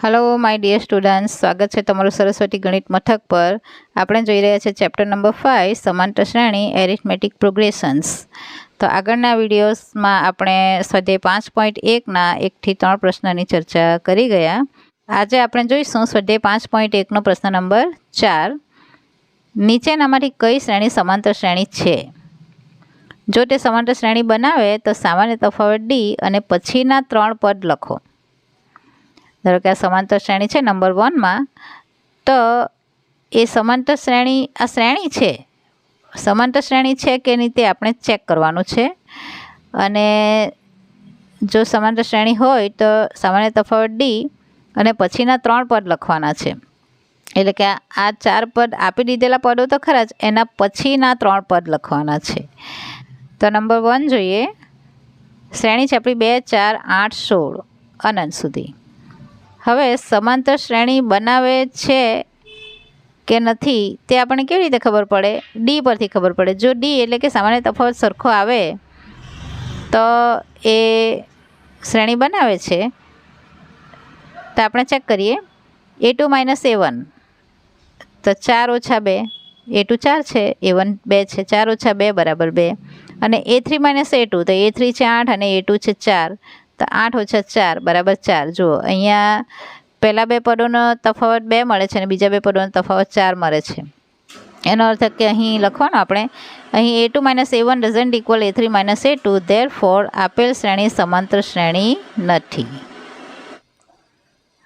Hello my dear students, स्वागत है तमारू सरस्वती गणित मथक पर। આપણે જોઈ રહ્યા છે ચેપ્ટર નંબર 5 સમાંતર શ્રેણી એરિથમેટિક પ્રોગ્રેશન્સ। તો આગળના વિડીયોઝમાં આપણે સ્વાધ્યાય 5.1 ના 1 થી 3 પ્રશ્નની ચર્ચા કરી ગયા। આજે આપણે જોઈશું સ્વાધ્યાય 5.1 નો પ્રશ્ન નંબર 4। નીચેનામાંથી કઈ શ્રેણી સમાંતર શ્રેણી છે? જો તે સમાંતર શ્રેણી બનાવે તો સામાન્ય તફાવત d અને પછીના 3 પદ લખો। ધારો કે આ સમાંતર શ્રેણી છે નંબર 1 માં, તો એ સમાંતર શ્રેણી આ શ્રેણી છે, સમાંતર શ્રેણી છે કે નહીં તે આપણે ચેક કરવાનું છે। અને જો સમાંતર શ્રેણી હોય તો સામાન્ય તફાવત d અને પછીના 3 પદ લખવાના છે। એટલે કે આ 4 પદ આપી દીધેલા પદો તો ખરા જ, એના પછીના 3 પદ લખવાના છે। તો નંબર 1 જોઈએ। શ્રેણી છે આપણી 2, 4, 8, 16 અનંત સુધી। હવે સમાંતર શ્રેણી બનાવે છે કે નથી તે આપણને કેવી રીતે ખબર પડે? ડી પરથી ખબર પડે। જો ડી એટલે કે સામાન્ય તફાવત સરખો આવે તો એ શ્રેણી બનાવે છે। તો આપણે ચેક કરીએ। a2 - a1 તો 4 - 2, a2 4 છે, a1 2 છે, 4 - 2 = 2। અને a3 - a2 તો a3 છે 8 અને a2 છે 4, તો 8 - 4 = 4। જુઓ અહીંયા પહેલા બે પદોનો તફાવત 2 મળે છે અને બીજા બે પદોનો તફાવત 4 મળે છે। એનો અર્થ કે અહીં લખવાનું આપણે અહીં a2 - a1 doesn't equal a3 - a2, therefore આપેલ શ્રેણી સમાંતર શ્રેણી નથી।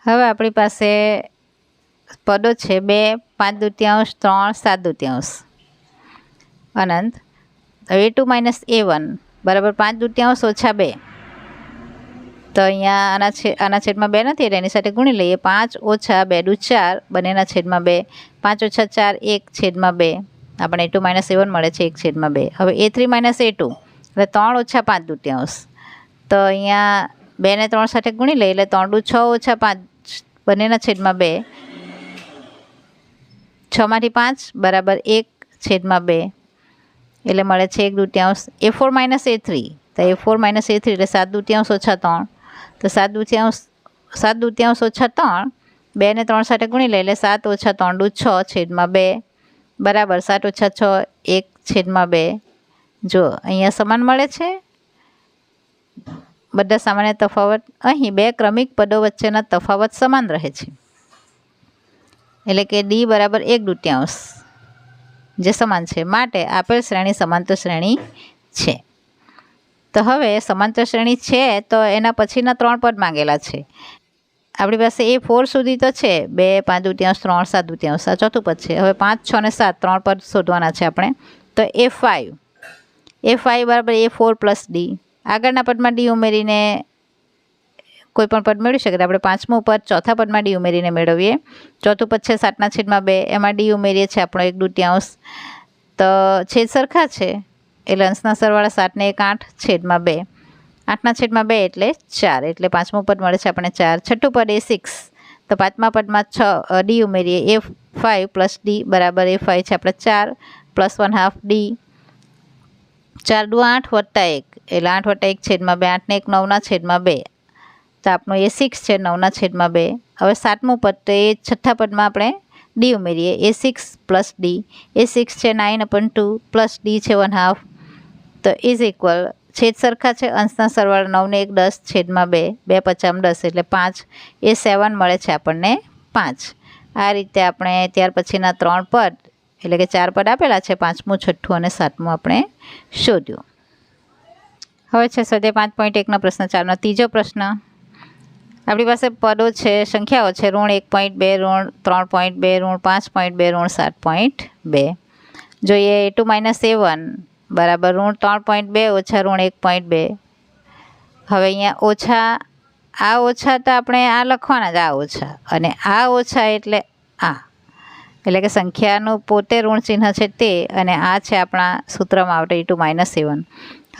હવે આપણી પાસે પદો છે 2, 5/2, 3, 7/2 અનંત। a2 - a1 = 5/2 - 2। તો અહીંયા આના છેદમાં 2 નથી એટલે એની સાથે ગુણી લઈએ। 5 - 2 = 4, બંનેના છેદમાં 2, 5 - 4 1/2, આપણે a2 - a1 મળે છે 1/2। હવે a3 - a2 એટલે 3 - 5/2, તો અહીંયા 2 ને 3 સાથે ગુણી લઈએ એટલે 3 - 6 - 5, બંનેના છેદમાં 2, 6 માંથી 5 = 1/2, એટલે મળે છે 1/2। a4 - a3 તો a4 - a3 એટલે 7/2 - 3, તો 7/2 - 3, 2 ને 3 સાથે ગુણી લઈએ એટલે 7 - 3 = 6/2 બરાબર 7 - 6 1/2। જો અહીંયા સમાન મળે છે બધા સામાન્ય તફાવત। અહીં બે ક્રમિક પદો વચ્ચેના તફાવત સમાન રહે છે, એટલે કે d = 1/2 જે સમાન છે, માટે આપેલ શ્રેણી સમાંતર શ્રેણી છે। તો હવે સમાંતર શ્રેણી છે તો એના પછીના 3 પદ માંગેલા છે। આપણી પાસે a4 સુધી તો છે, 2, 5/2, 3, 7/2 આ ચોથું પદ છે। હવે 5, 6 અને 7 3 પદ શોધવાના છે આપણે। તો a5 = a4 + d। આગળના પદમાં d ઉમેરીને કોઈ પણ પદ મેળવી શકે। આપણે પાંચમું પદ ચોથા પદમાં d ઉમેરીને મેળવીએ। ચોથું પદ છે 7/2, એમાં d ઉમેરીએ છીએ આપણો 1/2, તો છેદ સરખા છે એટલે અંશના સરવાળા 7 ને 1 8/2, 8/2 એટલે 4, એટલે પાંચમું પદ મળે છે આપણે 4। છઠ્ઠું પદ a6, તો પાંચમા પદમાં d ઉમેરીએ, a5 + d = a5 છે આપણે 4 + 1/2 d, 4 × 8 + 1 એટલે 8/1/2, 8 ને 1 9/2, તો આપણું a6 છે 9/2। હવે સાતમું પદ તો એ છઠ્ઠા પદમાં આપણે d ઉમેરીએ, a6 + d, a6 છે 9/2 + d છે 1/2, તો = છેદ સરખા છે, અંશના સરવાળા 9 ને 1 10/2, 2 × 5 = 10 એટલે 5, a7 મળે છે આપણને 5। આ રીતે આપણે ત્યાર પછીના 3 પદ એટલે કે 4 પદ આપેલા છે, પાંચમું, છઠ્ઠું અને સાતમું આપણે શોધ્યું। હવે છે સ્વાધ્યાય 5.1 પ્રશ્ન 4 નો ત્રીજો પ્રશ્ન। આપણી પાસે પદો છે, સંખ્યાઓ છે -1.2, -3.2, -5.2, -7.2। જોઈએ a2 - a1 = -3.2 - -1.2। હવે અહીંયા ઓછા, આ ઓછા તો આપણે આ લખવાના જ, આ ઓછા અને આ ઓછા એટલે આ, એટલે કે સંખ્યાનું પોતે ઋણ ચિહ્ન છે તે, અને આ છે આપણા સૂત્રમાં આવતા a2 - a1।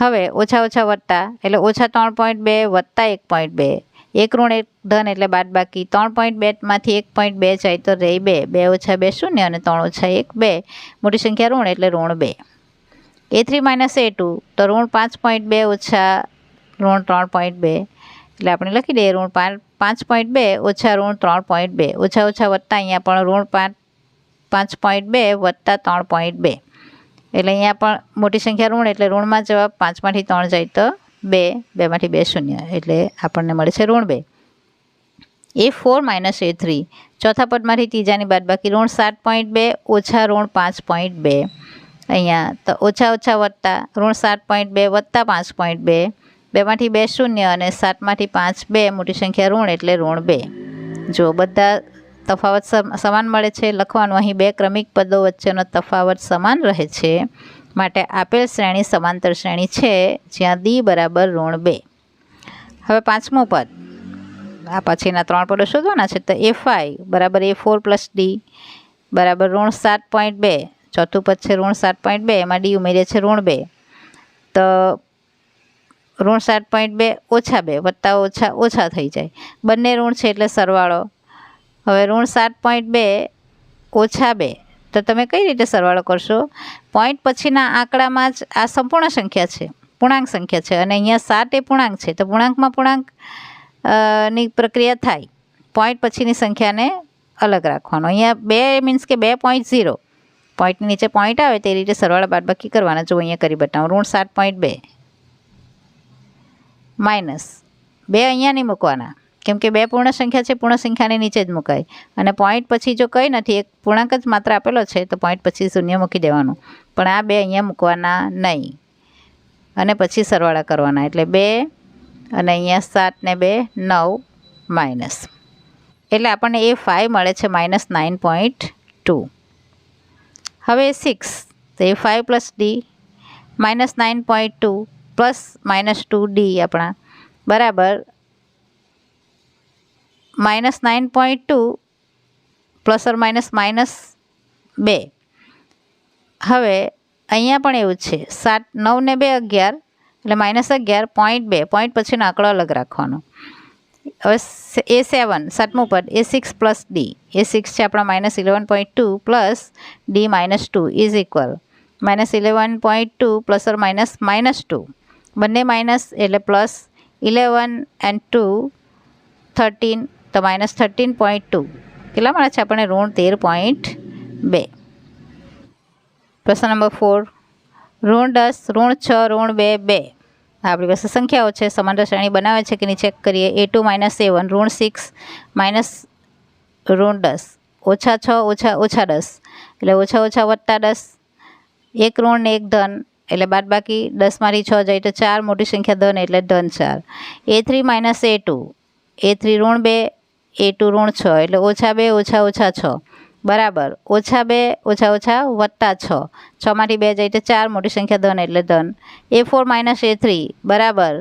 હવે ઓછા ઓછા વત્તા એટલે -3.2 + 1.2, એક ઋણ એક ધન એટલે બાદબાકી, 3.2 માંથી 1.2 જાય તો રહે 2, 2 - 2 0 અને 3 - 1 2, મોટી સંખ્યા ઋણ એટલે -2। a3 - a2 તો -5.2 - -3.2, એટલે આપણે લખી દઈએ ઋણ 5.2 ઓછા ઋણ 3.2 ઓછા ઓછા વત્તા અહીંયા પણ ઋણ 5.2 વત્તા 3.2 એટલે અહીંયા પણ મોટી સંખ્યા ઋણ એટલે ઋણમાં જવાબ 5માંથી 3 જાય તો 2, 2માંથી 2 શૂન્ય એટલે આપણને મળે છે ઋણ 2. A4 - A3 ચોથા પદમાંથી ત્રીજાની બાદબાકી ઋણ 7.2 ઓછા ઋણ 5.2 અહીંયા તો ઓછા ઓછા વત્તા ઋણ 7.2 વત્તા 5.2 2માંથી 2 શૂન્ય અને 7માંથી 5 2 મોટી સંખ્યા ઋણ એટલે ઋણ 2. જો બધા તફાવત સમાન મળે છે લખવાનું અહીં બે ક્રમિક પદો વચ્ચેનો તફાવત સમાન રહે છે માટે આપેલ શ્રેણી સમાંતર શ્રેણી છે જ્યાં ડી બરાબર ઋણ 2. હવે પાંચમું પદ આ પછીના 3 પદો શોધવાના છે તો A5 બરાબર A4 + D બરાબર ઋણ 7.2 ચોથું પદ છે ઋણ 7.2 એમાં ડી ઉમેરીએ છે ઋણ 2 તો ઋણ 7.2 ઓછા 2 વત્તા ઓછા ઓછા થઈ જાય બંને ઋણ છે એટલે સરવાળો. હવે ઋણ 7.2 ઓછા 2 તો તમે કઈ રીતે સરવાળો કરશો? પોઈન્ટ પછીના આંકડામાં જ આ સંપૂર્ણ સંખ્યા છે પૂર્ણાંક સંખ્યા છે અને અહીંયા 7 એ પૂર્ણાંક છે તો પૂર્ણાંકમાં પૂર્ણાંક ની પ્રક્રિયા થાય પોઈન્ટ પછીની સંખ્યાને અલગ રાખવાનો. અહીંયા 2 મીન્સ કે 2.0 પોઈન્ટની નીચે પોઈન્ટ આવે તે રીતે સરવાળા બાદબાકી કરવાના. જો અહીંયા કરી બતાવું ઋણ 7.2 માઇનસ 2 અહીંયા નહીં મૂકવાના કેમ કે 2 પૂર્ણ સંખ્યા છે પૂર્ણ સંખ્યાની નીચે જ મુકાય અને પોઈન્ટ પછી જો કંઈ નથી એક પૂર્ણાંક જ માત્ર આપેલો છે તો પોઈન્ટ પછી શૂન્ય મૂકી દેવાનું પણ આ 2 અહીંયા મૂકવાના નહીં અને પછી સરવાળા કરવાના એટલે 2 અને અહીંયા 7 ને 2 9 માઇનસ એટલે આપણને A5 મળે છે -9.2. હવે 6 તો A5 + D -9.2 પ્લસ -2D આપણા બરાબર -9.2 ±-2. હવે અહીંયા પણ એવું છે 7 9 ને 2 11 એટલે -11.2 પોઈન્ટ પછીનો આંકડો અલગ રાખવાનો. હવે A7 સાતમું પદ A6 + D A6 છે આપણા -11.2 પ્લસ D -2 ઇઝ ઇક્વલ -11.2 ±-2 બંને માઇનસ એટલે પ્લસ 11 and 2 13 તો -13.2 કેટલા મળે છે આપણને ઋણ 13.2. પ્રશ્ન નંબર 4 ઋણ 10 ઋણ 6 ઋણ 2 2 આપણી પાસે સંખ્યાઓ છે સમાંતર શ્રેણી બનાવે છે કે નહીં ચેક કરીએ. A2 - A1 ઋણ 6 માઇનસ ઋણ 10 ઓછા 6 ઓછા ઓછા 10 એટલે ઓછા ઓછા વત્તા 10 એક ઋણ ને એક ધન એટલે બાદબાકી 10માંથી 6 જાય તો 4 મોટી સંખ્યા ધન એટલે ધન 4. A3 - A2 A3 ઋણ 2 A2 ઋણ 6 એટલે ઓછા 2 ઓછા ઓછા 6 બરાબર ઓછા 2 ઓછા ઓછા વત્તા 6 6માંથી 2 જાય તો 4 મોટી સંખ્યા ધન એટલે ધન. A4 - A3 બરાબર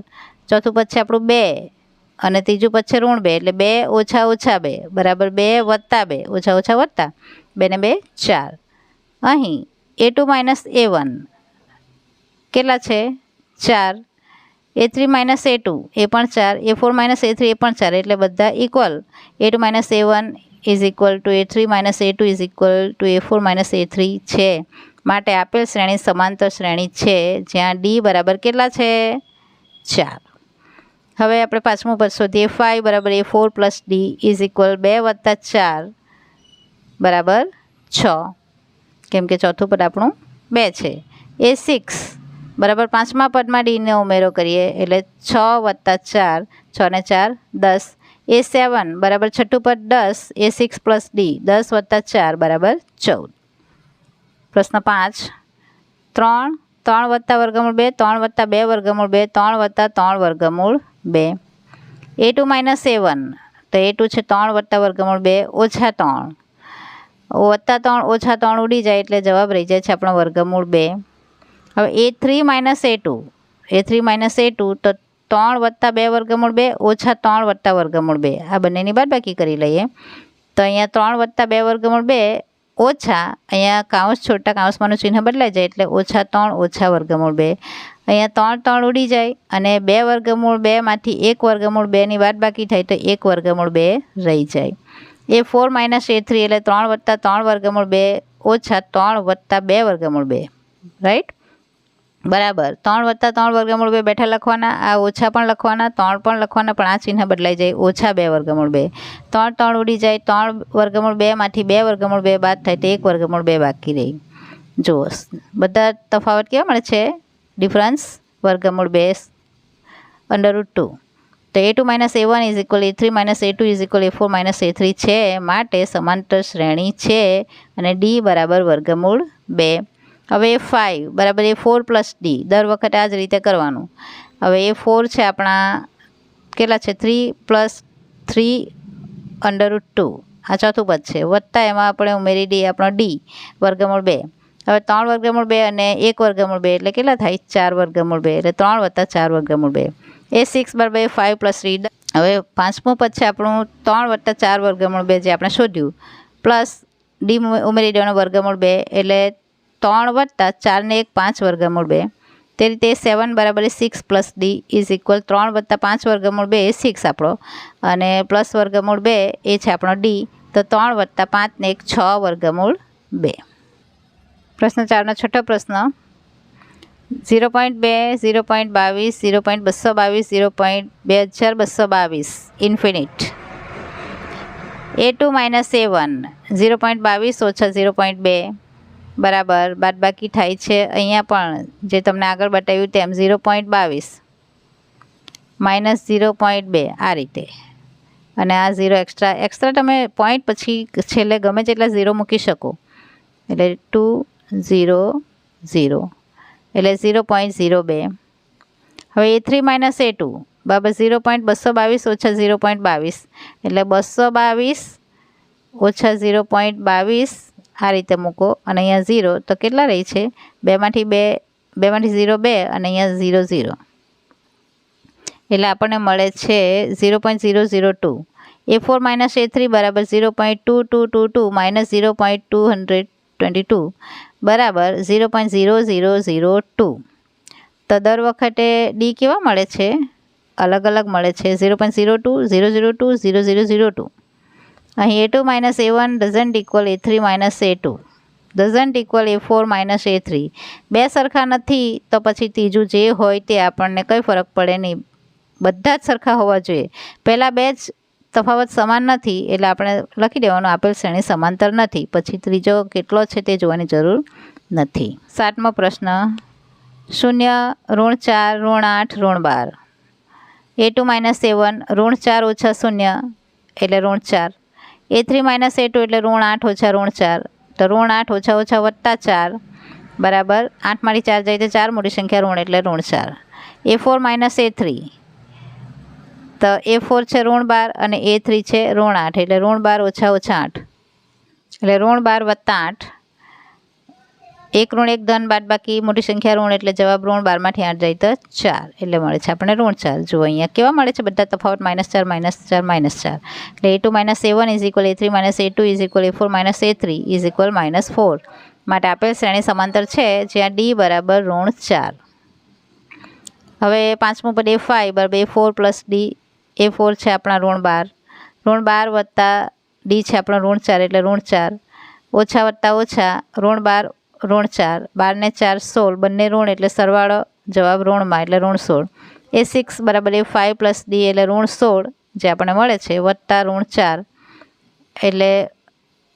ચોથું પદ છે આપણું 2 અને ત્રીજું પદ છે ઋણ 2 એટલે 2 ઓછા ઓછા 2 બરાબર 2 વત્તા 2 ઓછા ઓછા વત્તા 2 ને 2 4. અહીં A2 - A1 કેટલા છે 4. A3 - A2 એ પણ 4 A4 - A3 એ પણ 4 એટલે બધા equal. A2 - A1 is equal to A3 - A2 is equal to A4 - A3 છે માટે આપેલ શ્રેણી સમાંતર શ્રેણી છે જ્યાં D બરાબર કેટલા છે 4. હવે આપણે પાંચમું પદ શોધીએ. A5 બરાબર A4 + D ઇઝ ઇક્વલ 2 વત્તા 4 બરાબર 6 કેમ કે ચોથું પદ આપણું 2 છે. A6 બરાબર પાંચમા પદમાં ડીને ઉમેરો કરીએ એટલે 6 વત્તા 4 6 ને 4 10. A7 બરાબર છઠ્ઠું પદ 10 A6 + D 10 વત્તા 4 બરાબર 14. પ્રશ્ન 5 3 3 વત્તા વર્ગમૂળ 2 3 વત્તા 2 વર્ગમૂળ 2 3 વત્તા 3 વર્ગમૂળ 2. A2 - A1 તો A2 છે 3 વત્તા વર્ગમૂળ 2 ઓછા 3 વત્તા 3 ઓછા 3 ઉડી જાય એટલે જવાબ રહી જાય છે આપણો વર્ગમૂળ 2. હવે A3 - A2 A3 - A2 તો 3 વત્તા 2 વર્ગમૂળ 2 ઓછા 3 વત્તા વર્ગમૂળ 2 આ બંનેની બાદબાકી કરી લઈએ તો અહીંયા 3 વત્તા 2 વર્ગમૂળ 2 ઓછા અહીંયા કાઉન્સ છોટા કાઉન્સમાંનું ચિહ્ન બદલાઈ જાય એટલે ઓછા 3 ઓછા વર્ગમૂળ 2 અહીંયા 3 3 ઉડી જાય અને 2 વર્ગમૂળ 2 માંથી 1 વર્ગમૂળ 2 ની બાદબાકી થાય તો 1 વર્ગમૂળ 2 રહી જાય. A4 - A3 એટલે 3 વત્તા 3 વર્ગમૂળ 2 ઓછા 3 વત્તા 2 વર્ગમૂળ 2 રાઈટ. બરાબર 3 + 3 વર્ગમૂળ 2 બેઠા લખવાના, આ ઓછા પણ લખવાના, 3 પણ લખવાના, પણ આ ચિહ્ન બદલાઈ જાય, -2 વર્ગમૂળ 2. 3 ઉડી જાય, 3 વર્ગમૂળ 2 માંથી 2 વર્ગમૂળ 2 બાદ થાય તો 1 વર્ગમૂળ 2 બાકી રહી. જુઓ બધા તફાવત કેવા મળે છે, ડિફરન્સ વર્ગમૂળ 2 √2. તો a2 - a1 = a3 - a2 = a4 - a3 છે, માટે સમાંતર શ્રેણી છે અને d બરાબર વર્ગમૂળ 2. હવે a5 બરાબર a4 + d, દર વખતે આ જ રીતે કરવાનું. હવે a4 છે આપણા કેટલા છે, 3 + 3 √2, આ ચોથું પદ છે, વત્તા એમાં આપણે ઉમેરી દઈએ આપણો d વર્ગમૂળ 2. હવે 3 વર્ગમૂળ 2 અને 1 વર્ગમૂળ 2 એટલે કેટલા થાય, 4 વર્ગમૂળ 2, એટલે 3 + 4 વર્ગમૂળ 2. a6 બરાબર a5 + 3. હવે પાંચમું પદ છે આપણું 3 + 4 વર્ગમૂળ 2 જે આપણે શોધ્યું, પ્લસ d ઉમેરી દેવાનો વર્ગમૂળ 2, એટલે 3 + 4 ને 1 5 વર્ગમૂળ 2. તે રીતે 7 બરાબર 6 + d = 3 + 5 વર્ગમૂળ 2 એ 6 આપણો, અને પ્લસ વર્ગમૂળ 2 એ છે આપણો d, તો 3 + 5 ને 1 6 વર્ગમૂળ 2. પ્રશ્ન 4નો છઠ્ઠો પ્રશ્ન 0.2 0.22 0.222 0.2222 ઇન્ફિનિટ. a2 - a1 0.22 - 0.2 બરાબર બાદબાકી થાય છે, અહીંયા પણ જે તમને આગળ બતાવ્યું તેમ 0.22 - 0.2 આ રીતે, અને આ 0 એક્સ્ટ્રા તમે પોઈન્ટ પછી છેલ્લે ગમે તેટલા 0 મૂકી શકો, એટલે 2 0 0 એટલે 0.02. હવે a3 - a2 બરાબર 0.222 - 0.22 એટલે 222 - 0.22 આ રીતે મૂકો, અને અહીંયા 0 તો કેટલા રહી છે, 2 માંથી 0 2, અને અહીંયા 0 0, એટલે આપણને મળે છે 0.002. a4 - a3 બરાબર 0.2222 - 0.222 બરાબર 0.0002. તો દર વખતે d કેવા મળે છે, અલગ અલગ મળે છે, 0.02 002 0002. અહીં a2 - a1 doesn't equal a3 - a2 doesn't equal a4 - a3. બે સરખા નથી તો પછી ત્રીજું જે હોય તે આપણને કંઈ ફરક પડે નહીં, બધા જ સરખા હોવા જોઈએ. પહેલાં બે જ તફાવત સમાન નથી એટલે આપણે લખી દેવાનું આપેલ શ્રેણી સમાંતર નથી, પછી ત્રીજો કેટલો છે તે જોવાની જરૂર નથી. 7મો પ્રશ્ન 0 -4 -8 -12. a2 - a1 -4 - 0 એટલે -4. a3 - a2 એટલે -8 - -4, તો -8 - +4 બરાબર 8 માંથી 4 જાય તો 4 મોટી સંખ્યા ઋણ એટલે -4. a4 - a3 તો a4 છે -12 અને a3 છે -8 એટલે -12 - -8 એટલે -12 + 8. 1 ઋણ 1 ધન બાદબાકી મોટી સંખ્યા ઋણ એટલે જવાબ -12 માંથી 8 જાય તો 4 એટલે મળે છે આપણને -4. જુઓ અહીંયા કેવા મળે છે બધા તફાવત -4 -4 -4. એટલે a2 - a1 = a3 - a2 = a4 - a3 = -4. માટે આપેલ શ્રેણી સમાંતર છે જ્યાં d બરાબર -4. હવે પાંચમું પદ a5 બરાબર a4 + d. a4 છે આપણા -12 -12 વત્તા d છે આપણો -4 એટલે -4, ઓછા વત્તા ઓછા -12 -4, 12 ને 4 16, બંને ઋણ એટલે સરવાળો જવાબ ઋણમાં એટલે -16. a6 બરાબર a5 + d એટલે -16 જે આપણને મળે છે, વત્તા -4 એટલે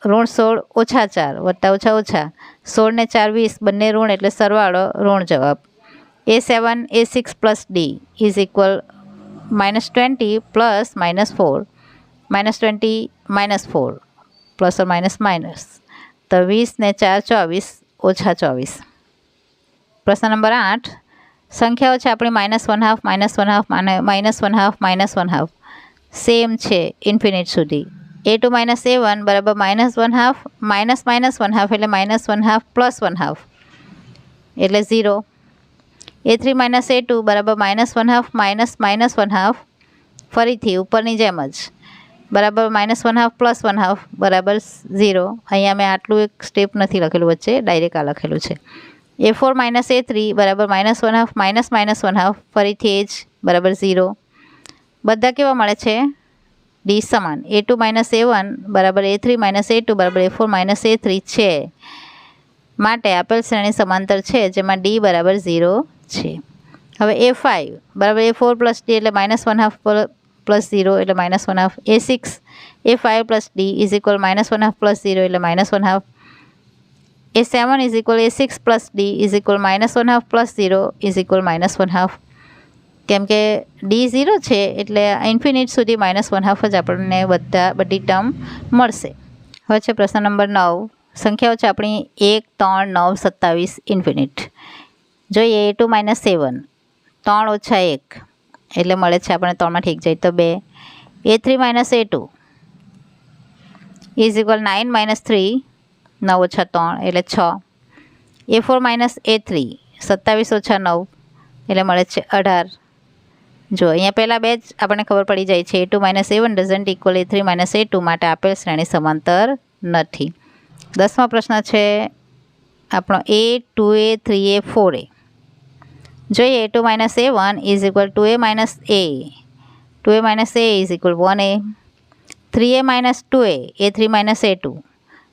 -16 ઓછા 4 વત્તા ઓછા ઓછા 16 ને 4 20, બંને ઋણ એટલે સરવાળો ઋણ જવાબ. a7 a6 + d = -20 + -4 -20 -4 ± તો 20 ને 4 24 ઓછા 24. પ્રશ્ન નંબર 8 સંખ્યાઓ છે આપણી -1/2 -1/2 -1/2 સેમ છે ઇન્ફિનિટ સુધી. a2 - a1 બરાબર -1/2 -1/2 એટલે -1/2 + 1/2 એટલે 0. a3 - a2 બરાબર -1/2 -1/2 ફરીથી ઉપરની જેમ જ બરાબર -1/2 + 1/2 બરાબર 0. અહીંયા મેં આટલું એક સ્ટેપ નથી લખેલું વચ્ચે, ડાયરેક્ટ આ લખેલું છે. a4 - a3 બરાબર -1/2 -1/2 ફરીથી એ જ બરાબર 0. બધા કેવા મળે છે, d સમાન. a2 - a1 બરાબર a3 - a2 બરાબર a4 - a3 છે, માટે આપેલ શ્રેણી સમાંતર છે જેમાં ડી બરાબર 0 છે. હવે A5 બરાબર A4 પ્લસ ડી એટલે -1/2 પ્લસ 0 એટલે -1/2. A6 A5 plus D is equal -1/2 plus 0 એટલે -1/2. A7 is equal A6 plus D is equal -1/2 plus 0 is equal -1/2. કેમ કે ડી 0 છે એટલે ઇન્ફિનિટ સુધી -1/2 જ આપણને બધી ટર્મ મળશે. હવે છે પ્રશ્ન નંબર 9. સંખ્યાઓ છે આપણી 1, 3, 9, 27 ઇન્ફિનિટ. જોઈએ A2 - A1 3 - 1 એટલે મળે છે આપણે 3માંથી 1 જાય તો 2. A3 - A2 ઇઝ ઇક્વલ 9 - 3 9 - 3 એટલે 6. A4 - A3 27 - 9 એટલે મળે છે 18. જો અહીંયા પહેલાં બે જ આપણને ખબર પડી જાય છે. A2 - A1 doesn't equal A3 - A2 માટે આપેલ શ્રેણી સમાંતર નથી. 10મો પ્રશ્ન છે આપણો A 2A 3A 4A. જોઈએ A2 - A1 is equal 2A - A 2A - A is equal 1A. 3A - 2A A3 - A2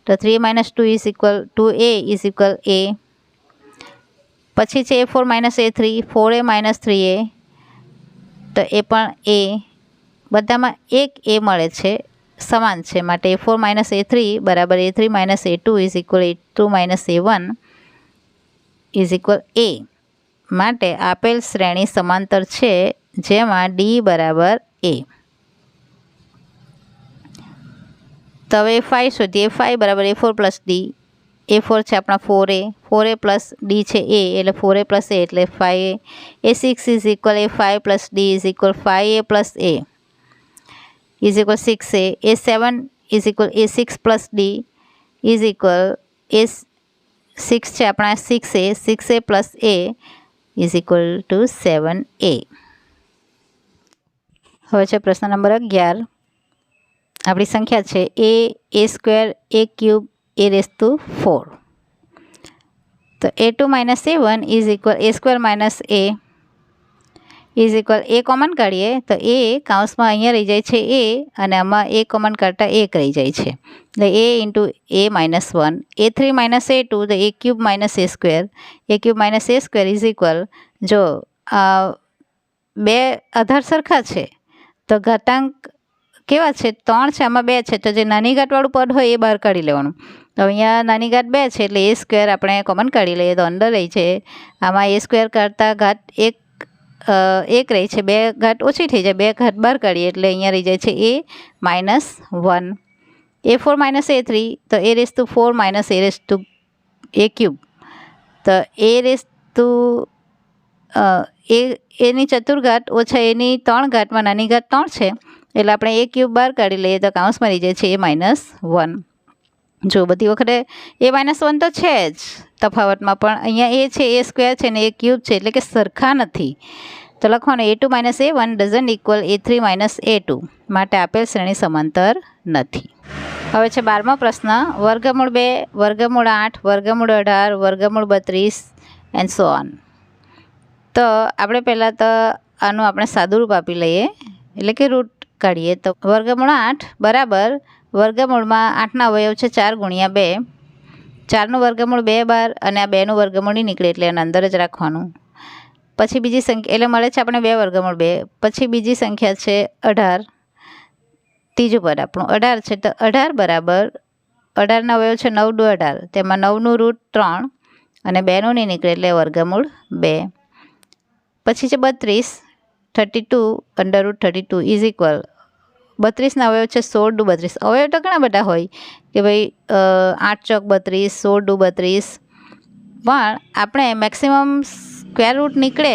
તો 3A - 2 is equal 2A is equal A. પછી છે A4 - A3 4A - 3A તો એ પણ A. બધામાં એક A મળે છે, સમાન છે, માટે A4 - A3 બરાબર A3 - A2 is equal A2 - A1 is equal A. માટે આપેલ શ્રેણી સમાંતર છે જેમાં ડી બરાબર A. તો હવે A5 શોધીએ. A5 બરાબર A4 પ્લસ ડી. A4 છે આપણા 4A 4A પ્લસ ડી છે A એટલે 4A પ્લસ A એટલે 5A. A6 is equal A5 plus D is equal 5A plus A is equal 6A. A7 is equal A6 plus D is equal A6 છે આપણા 6A 6A plus A is equal to 7A. હવે છે પ્રશ્ન number 11. આપણી સંખ્યા છે A² A³ A⁴. તો A2 - A1 is equal A² - A is equal A common કાઢીએ તો A કૌંસમાં અહીંયા રહી જાય છે A અને આમાં A કોમન કાઢતા 1 રહી જાય છે એટલે A into A - 1. A3 - A2 તો A³ - A². A³ - A² is equal જો બે આધાર સરખા છે તો ઘાતાંક કેવા છે 3 છે આમાં 2 છે તો જે નાની ઘાતવાળું પદ હોય એ બહાર કાઢી લેવાનું. તો અહીંયા નાની ઘાત 2 છે એટલે A² આપણે કોમન કાઢી લઈએ તો અંદર રહી છે આમાં A² કાઢતા ઘાત 1 રહી છે, 2 ઘાત ઓછી થઈ જાય, 2 ઘાત બહાર કાઢીએ એટલે અહીંયા રહી જાય છે A - 1. A4 - A3 તો A⁴ - A³ તો એની ચતુર્ઘાત ઓછા એની 3 ઘાતમાં નાની ઘાત 3 છે એટલે આપણે A³ બહાર કાઢી લઈએ તો કૌંસમાં રહી જાય છે A - 1. જો બધી વખતે A - 1 તો છે જ તફાવતમાં, પણ અહીંયા A છે A² છે ને A³ છે એટલે કે સરખા નથી. તો લખવાનું A2 - A1 doesn't equal A3 - A2 માટે આપેલ શ્રેણી સમાંતર નથી. હવે છે 12મો પ્રશ્ન. વર્ગમૂળ 2 વર્ગમૂળ 8 વર્ગમૂળ 18 વર્ગમૂળ 32 એન્ડ સો ઓન. તો આપણે પહેલાં તો આનું આપણે સાદું રૂપ આપી લઈએ એટલે કે રૂટ કાઢીએ. તો વર્ગમૂળ 8 બરાબર વર્ગમૂળમાં 8ના અવયવ છે 4 × 2. 4નું વર્ગમૂળ 2 બાર અને આ 2નું વર્ગમૂળ નહીં નીકળે એટલે એને અંદર જ રાખવાનું. પછી બીજી સંખ્યા એટલે મળે છે આપણે 2 વર્ગમૂળ 2. પછી બીજી સંખ્યા છે 18. ત્રીજું પદ આપણું 18 છે તો 18 બરાબર 18ના અવયવ છે 9 × 18 તેમાં 9નું રૂટ 3 અને 2નું નહીં નીકળે એટલે વર્ગમૂળ 2. પછી છે 32 32 √32 ઇઝ ઇક્વલ 32ના અવયવ છે 16 × 32. અવયવ તો ઘણા બધા હોય કે ભાઈ 8 ચોક 32 16 × 32, પણ આપણે મેક્સિમમ સ્ક્વેર રૂટ નીકળે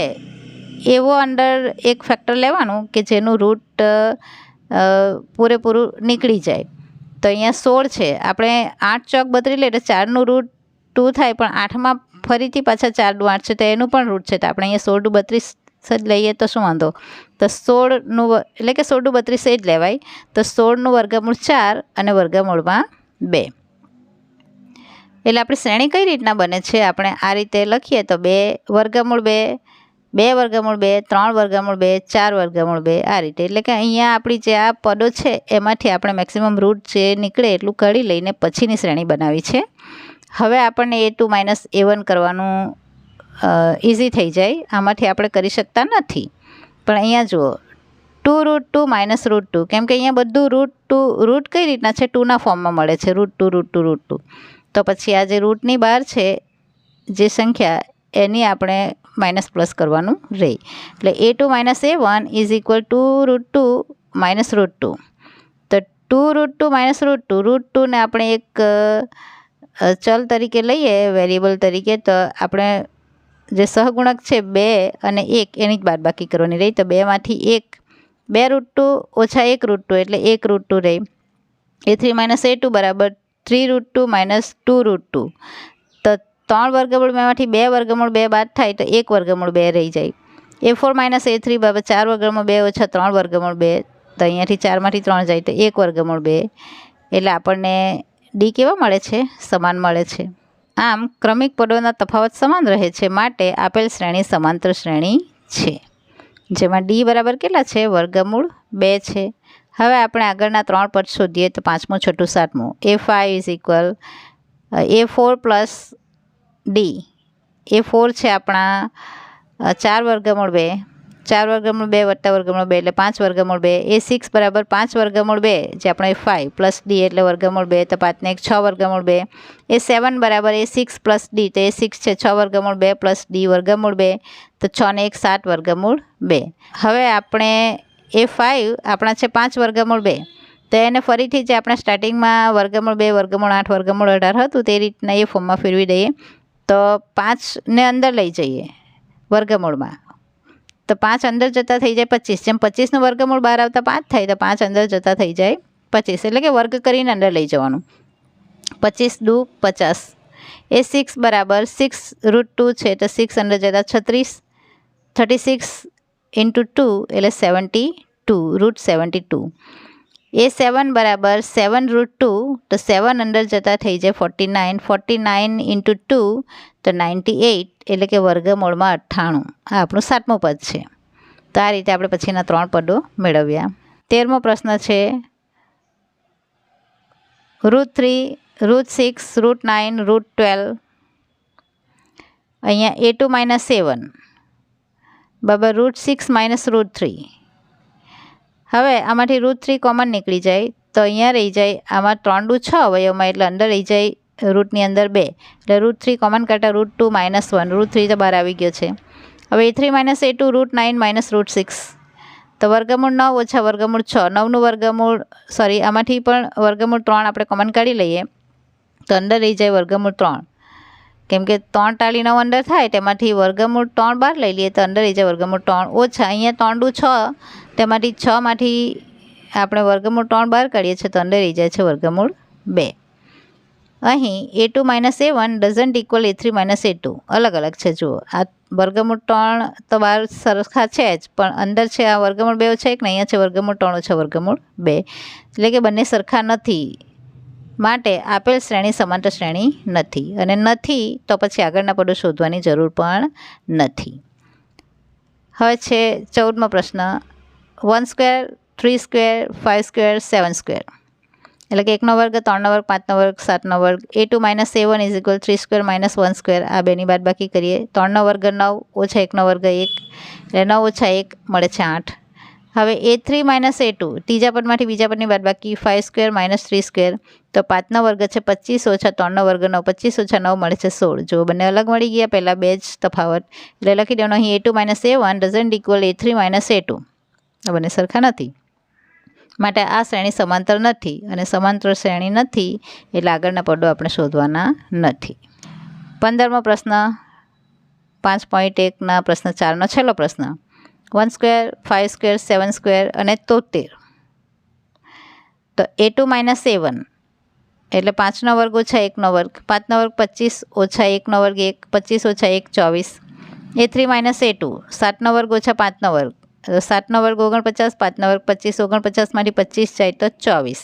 એવો અંદર એક ફેક્ટર લેવાનું કે જેનું રૂટ પૂરેપૂરું નીકળી જાય. તો અહીંયા 16 છે, આપણે 8 ચોક 32 લે એટલે 4નું રૂટ 2 થાય, પણ 8માં ફરીથી પાછા 4 × 8 છે તો એનું પણ રૂટ છે તો આપણે અહીંયા 16 × 32 જ લઈએ તો શું વાંધો. તો 16નું એટલે કે 16 × 32 એ જ લેવાય. તો 16નું વર્ગમૂળ 4 અને વર્ગમૂળમાં 2. એટલે આપણી શ્રેણી કઈ રીતના બને છે આપણે આ રીતે લખીએ તો 2 વર્ગમૂળ 2 2 વર્ગમૂળ 2 3 વર્ગમૂળ 2 4 વર્ગમૂળ 2 આ રીતે. એટલે કે અહીંયા આપણી જે આ પદો છે એમાંથી આપણે મેક્સિમમ રૂટ જે નીકળે એટલું કાઢી લઈને પછીની શ્રેણી બનાવી છે. હવે આપણને A2 માઇનસ A1 કરવાનું ઇઝી થઈ જાય. આમાંથી આપણે કરી શકતા નથી, પણ અહીંયા જુઓ 2√2 માઇનસ √2, કેમ કે અહીંયા બધું રૂટ કઈ રીતના છે, 2ના ફોર્મમાં મળે છે, √2. તો પછી આ જે રૂટની બહાર છે જે સંખ્યા એની આપણે માઇનસ પ્લસ કરવાનું રહે. એટલે A2 minus A1 is equal to √2 minus √2. તો 2√2 માઇનસ √2 ને આપણે એક ચલ તરીકે લઈએ, વેરિયેબલ તરીકે, તો આપણે જે સહગુણક છે 2 અને 1 એની જ બાદબાકી કરવાની રહી. તો 2માંથી 2√2 ઓછા 1√2 એટલે 1√2 રહી. A3 માઇનસ A2 બરાબર 3√2 માઇનસ 2√2. તો 3 વર્ગમૂળ 2માંથી 2 વર્ગમૂળ 2 બાદ થાય તો 1 વર્ગમૂળ 2 રહી જાય. A4 માઇનસ A3 બરાબર 4 વર્ગમૂળ 2 ઓછા 3 વર્ગમૂળ 2. તો અહીંયાથી 4માંથી 3 જાય તો 1 વર્ગમૂળ 2. એટલે આપણને ડી કેવા મળે છે? સમાન મળે છે. આમ ક્રમિક પદોના તફાવત સમાન રહે છે, માટે આપેલ શ્રેણી સમાંતર શ્રેણી છે, જેમાં ડી બરાબર કેટલા છે? વર્ગમૂળ 2 છે. હવે આપણે આગળના 3 પદ શોધીએ. તો 5મું, 6ઠું, 7મું. A5 is equal A4 plus D. A4 છે આપણા 4 વર્ગમૂળ 2, 4 વર્ગમૂળ 2 વત્તા વર્ગમૂળ 2 એટલે 5 વર્ગમૂળ 2. A6 બરાબર 5 વર્ગમૂળ 2 જે આપણો A5 પ્લસ ડી એટલે વર્ગમૂળ 2, તો 5 ને 1 6 વર્ગમૂળ 2. A7 બરાબર A6 પ્લસ ડી, તો A6 છે 6 વર્ગમૂળ 2 પ્લસ ડી વર્ગમૂળ 2, તો 6 ને 1 7 વર્ગમૂળ 2. હવે આપણે A5 આપણા છે 5 વર્ગમૂળ 2, તો એને ફરીથી જે આપણે સ્ટાર્ટિંગમાં વર્ગમૂળ 2 વર્ગમૂળ 8 વર્ગમૂળ 18 હતું તે રીતના એ ફોર્મમાં ફેરવી દઈએ. તો 5ને અંદર લઈ જઈએ વર્ગમૂળમાં, તો 5 અંદર જતાં થઈ જાય 25. જેમ 25નું વર્ગમૂળ બહાર આવતા 5 થાય, તો 5 અંદર જતાં થઈ જાય 25, એટલે કે વર્ગ કરીને અંદર લઈ જવાનું. 25 દુ 50. A6 બરાબર 6√2 છે, તો 6 અંદર જતાં 36. 36 ઇન્ટુ 2 એટલે 72, √72. A7 બરાબર 7√2, તો 7 અંદર જતાં થઈ જાય 49. 49 ઇન્ટુ 2 તો 98, એટલે કે વર્ગમૂળમાં 98. આ આપણું 7મું પદ છે. તો આ રીતે આપણે પછીના 3 પદો મેળવ્યા. 13મો પ્રશ્ન છે √3, √6, √9, √12. અહીંયા A2 માઇનસ A1 બરાબર √6 માઇનસ √3. હવે આમાંથી √3 કોમન નીકળી જાય, તો અહીંયા રહી જાય આમાં 3 દુ 6 અવયવમાં, એટલે અંદર રહી જાય રૂટની અંદર 2, એટલે √3 કોમન કાઢતા √2 માઇનસ 1, √3 તો બહાર આવી ગયો છે. હવે A3 માઇનસ A2 √9 માઇનસ √6, તો વર્ગમૂળ 9 ઓછા વર્ગમૂળ 6. 9નું વર્ગમૂળ આમાંથી પણ વર્ગમૂળ 3 આપણે કોમન કાઢી લઈએ, તો અંદર રહી જાય વર્ગમૂળ 3, કેમ કે 3 ટાળી 9 અંદર થાય, તેમાંથી વર્ગમૂળ 3 બહાર લઈ લઈએ તો અંદર રહી જાય વર્ગમૂળ 3 ઓછા અહીંયા 3 દુ 6, તેમાંથી 6માંથી આપણે વર્ગમૂળ 3 બહાર કાઢીએ છીએ, તો અંદર રહી જાય છે વર્ગમૂળ 2. અહીં A2 minus A1 doesn't equal A3 minus A2, અલગ અલગ છે. જુઓ, આ વર્ગમૂળ 3 તો બહાર સરખા છે જ, પણ અંદર છે આ વર્ગમૂળ 2 ઓછા 1 ને અહીંયા છે વર્ગમૂળ 3 ઓછા વર્ગમૂળ 2, એટલે કે બંને સરખા નથી, માટે આપેલ શ્રેણી સમાંતર શ્રેણી નથી. અને નથી તો પછી આગળના પદો શોધવાની જરૂર પણ નથી. હવે છે 14મો પ્રશ્ન 1² 3² 5² 7², એટલે કે 1નો વર્ગ 3નો વર્ગ 5નો વર્ગ 7નો વર્ગ. A2 minus A1 is equal 3² minus 1². આ બેની બાદબાકી કરીએ. 3નો વર્ગ 9 ઓછા 1નો વર્ગ 1, એટલે 9 ઓછા 1 મળે છે 8. હવે A3 માઇનસ A2 ત્રીજા પદમાંથી બીજા પદની બાદબાકી 5² માઇનસ 3², તો 5નો વર્ગ છે 25 ઓછા 3નો વર્ગ 9, 25 ઓછા 9 મળે છે 16. જો બંને અલગ મળી ગયા, પહેલાં 2 જ તફાવત, એટલે લખી દેવાનું અહીં A2 minus A1 doesn't equal A3 minus A2. આ બંને સરખા નથી, માટે આ શ્રેણી સમાંતર નથી, અને સમાંતર શ્રેણી નથી એટલે આગળના પદો આપણે શોધવાના નથી. 15મો પ્રશ્ન 5.1ના પ્રશ્ન 4નો છેલ્લો પ્રશ્ન 1² 5² 7² અને 73. તો A2 માઇનસ A1 એટલે 5નો વર્ગ ઓછા 1નો વર્ગ, 5નો વર્ગ 25 ઓછા 1નો વર્ગ 1, 25 ઓછા 1 24. A3 માઇનસ A2 7નો વર્ગ ઓછા 5નો વર્ગ, 7નો વર્ગ 49, 5નો વર્ગ 25, 49માંથી 25 જાય તો 24.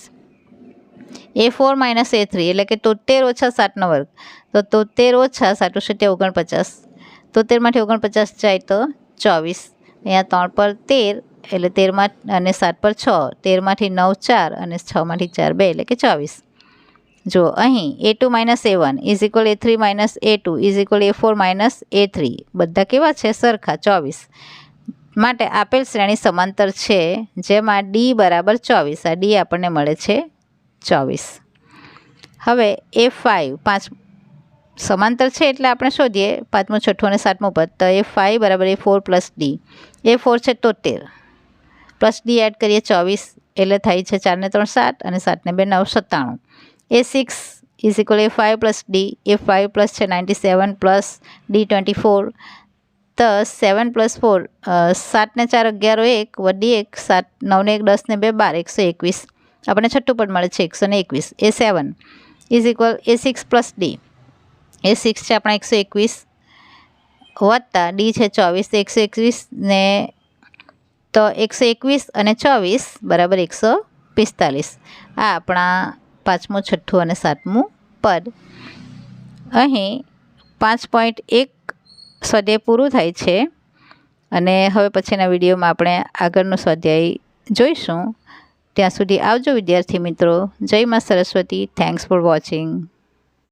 A4 માઇનસ A3 એટલે કે 73 ઓછા 7નો વર્ગ, તો 73 ઓછા 7 49, 73માંથી 49 જાય તો 24. અહીંયા 3 પર 13 એટલે 13 અને 7 પર 6, 13માંથી 9 4 અને 6માંથી 4 2 એટલે કે 24. જો અહીં A2 minus A1 is equal A3 minus A2 is equal A4 minus A3 બધા કેવા છે? સરખા 24. માટે આપેલ શ્રેણી સમાંતર છે જેમાં D બરાબર 24. આ D આપણને મળે છે 24. હવે A5 5 સમાંતર છે એટલે આપણે શોધીએ 5મું 6ઠું અને 7મું પદ. તો A5 બરાબર A4 પ્લસ D. A4 છે 73 પ્લસ D એડ કરીએ 24 એટલે થાય છે 4 ને 3 7 અને 7 ને 2 9 97. A6 is equal A5 plus D. A5 plus છે 97 પ્લસ D 24. તો 7 પ્લસ 4 7 ને 4 11 1 વડી 1 7 9 ને 1 10 ને 2 12 121. આપણને છઠ્ઠું પદ મળે છે 121. A7 is equal A6 plus D. A6 છે આપણા 121 વત્તા D છે 24 121 ને તો 121 અને 24 બરાબર 145. આ આપણા 5મું 6ઠું અને 7મું પદ. અહીં 5.1 સ્વાધ્યાય પૂરું થાય છે અને હવે પછીના વિડીયોમાં આપણે આગળનું સ્વાધ્યાય જોઈશું. ત્યાં સુધી આવજો વિદ્યાર્થી મિત્રો. જય મા સરસ્વતી. Thanks for watching.